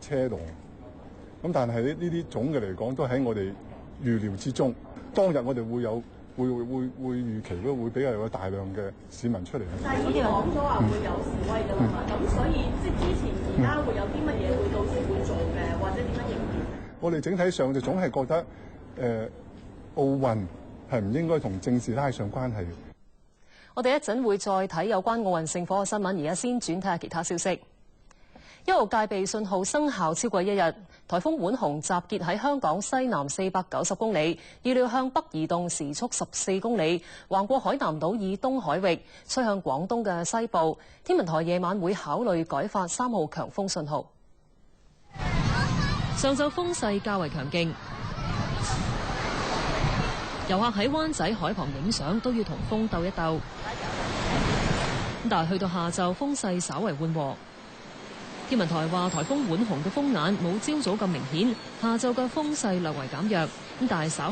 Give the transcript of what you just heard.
車龍。咁但係呢啲總嘅嚟講都喺我哋預料之中。當日我哋會預期都會比較有大量嘅市民出嚟。但係已經講咗話會有示威㗎啦嘛，咁所以即係之前而家會有啲乜嘢會到時會做嘅，或者點樣應變？我哋整體上就總係覺得奧運係唔應該同政治拉上關係嘅。我哋一陣會再睇有關奧運聖火嘅新聞，而家先轉睇下其他消息。一號戒備信號生效超過一日，颱風碗紅集結喺香港西南490公里，預料向北移動，時速14公里，橫過海南島以東海域，吹向廣東嘅西部。天文台夜晚會考慮改發3號強風信號。上晝風勢較為強勁，遊客喺灣仔海旁影相都要同風鬥一鬥。但係去到下晝風勢稍為緩和。天文台話，颱風碗紅嘅風眼冇朝早咁明顯，下晝嘅風勢略為減弱，但係稍